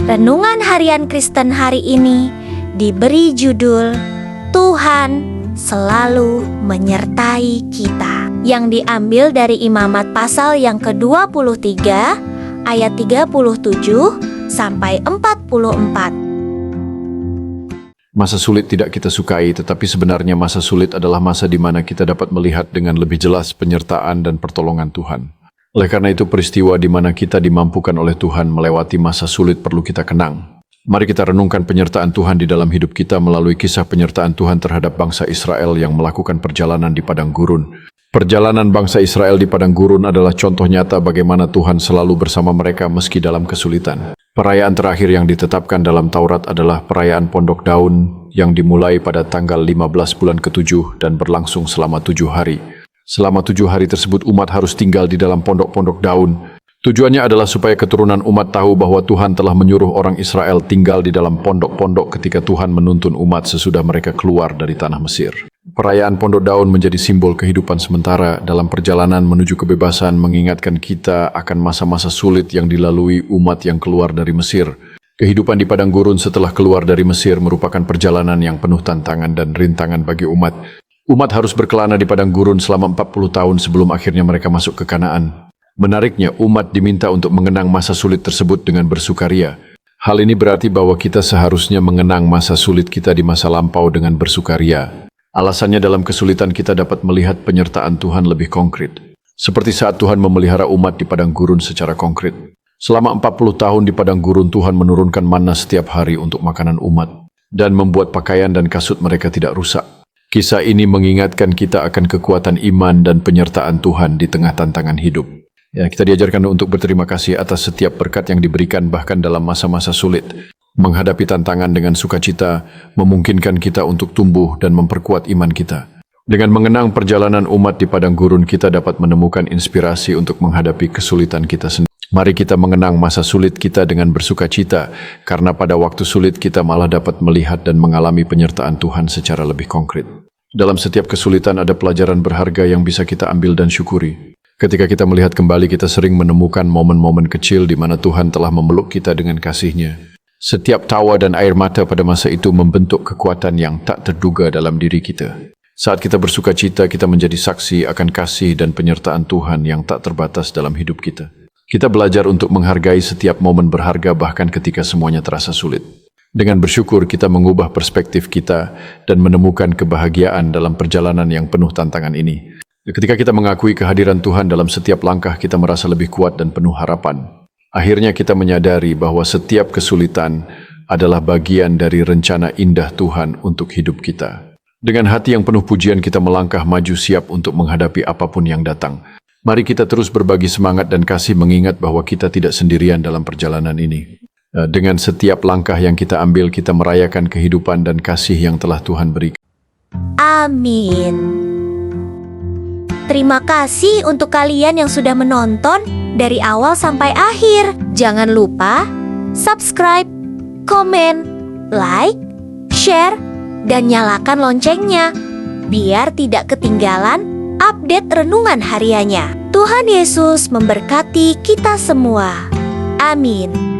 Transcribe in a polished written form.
Renungan Harian Kristen hari ini diberi judul Tuhan selalu menyertai kita, yang diambil dari Imamat pasal yang ke-23 ayat 37 sampai 44. Masa sulit tidak kita sukai, tetapi sebenarnya masa sulit adalah masa di mana kita dapat melihat dengan lebih jelas penyertaan dan pertolongan Tuhan. Oleh karena itu, peristiwa di mana kita dimampukan oleh Tuhan melewati masa sulit perlu kita kenang. Mari kita renungkan penyertaan Tuhan di dalam hidup kita melalui kisah penyertaan Tuhan terhadap bangsa Israel yang melakukan perjalanan di padang gurun. Perjalanan bangsa Israel di padang gurun adalah contoh nyata bagaimana Tuhan selalu bersama mereka meski dalam kesulitan. Perayaan terakhir yang ditetapkan dalam Taurat adalah perayaan Pondok Daun yang dimulai pada tanggal 15 bulan ke-7 dan berlangsung selama 7 hari. Selama 7 hari tersebut umat harus tinggal di dalam pondok-pondok daun. Tujuannya adalah supaya keturunan umat tahu bahwa Tuhan telah menyuruh orang Israel tinggal di dalam pondok-pondok ketika Tuhan menuntun umat sesudah mereka keluar dari tanah Mesir. Perayaan Pondok Daun menjadi simbol kehidupan sementara dalam perjalanan menuju kebebasan, mengingatkan kita akan masa-masa sulit yang dilalui umat yang keluar dari Mesir. Kehidupan di padang gurun setelah keluar dari Mesir merupakan perjalanan yang penuh tantangan dan rintangan bagi umat. Umat harus berkelana di padang gurun selama 40 tahun sebelum akhirnya mereka masuk ke Kanaan. Menariknya, umat diminta untuk mengenang masa sulit tersebut dengan bersukaria. Hal ini berarti bahwa kita seharusnya mengenang masa sulit kita di masa lampau dengan bersukaria. Alasannya dalam kesulitan kita dapat melihat penyertaan Tuhan lebih konkret. Seperti saat Tuhan memelihara umat di padang gurun secara konkret. Selama 40 tahun di padang gurun Tuhan menurunkan manna setiap hari untuk makanan umat dan membuat pakaian dan kasut mereka tidak rusak. Kisah ini mengingatkan kita akan kekuatan iman dan penyertaan Tuhan di tengah tantangan hidup. Ya, kita diajarkan untuk berterima kasih atas setiap berkat yang diberikan bahkan dalam masa-masa sulit. Menghadapi tantangan dengan sukacita memungkinkan kita untuk tumbuh dan memperkuat iman kita. Dengan mengenang perjalanan umat di padang gurun, kita dapat menemukan inspirasi untuk menghadapi kesulitan kita sendiri. Mari kita mengenang masa sulit kita dengan bersukacita, karena pada waktu sulit kita malah dapat melihat dan mengalami penyertaan Tuhan secara lebih konkret. Dalam setiap kesulitan ada pelajaran berharga yang bisa kita ambil dan syukuri. Ketika kita melihat kembali, kita sering menemukan momen-momen kecil di mana Tuhan telah memeluk kita dengan kasih-Nya. Setiap tawa dan air mata pada masa itu membentuk kekuatan yang tak terduga dalam diri kita. Saat kita bersukacita, kita menjadi saksi akan kasih dan penyertaan Tuhan yang tak terbatas dalam hidup kita. Kita belajar untuk menghargai setiap momen berharga bahkan ketika semuanya terasa sulit. Dengan bersyukur, kita mengubah perspektif kita dan menemukan kebahagiaan dalam perjalanan yang penuh tantangan ini. Ketika kita mengakui kehadiran Tuhan dalam setiap langkah, kita merasa lebih kuat dan penuh harapan. Akhirnya kita menyadari bahwa setiap kesulitan adalah bagian dari rencana indah Tuhan untuk hidup kita. Dengan hati yang penuh pujian, kita melangkah maju siap untuk menghadapi apapun yang datang. Mari kita terus berbagi semangat dan kasih, mengingat bahwa kita tidak sendirian dalam perjalanan ini. Dengan setiap langkah yang kita ambil, kita merayakan kehidupan dan kasih yang telah Tuhan berikan. Amin. Terima kasih untuk kalian yang sudah menonton dari awal sampai akhir. Jangan lupa subscribe, komen, like, share, dan nyalakan loncengnya biar tidak ketinggalan update renungan hariannya. Tuhan Yesus memberkati kita semua. Amin.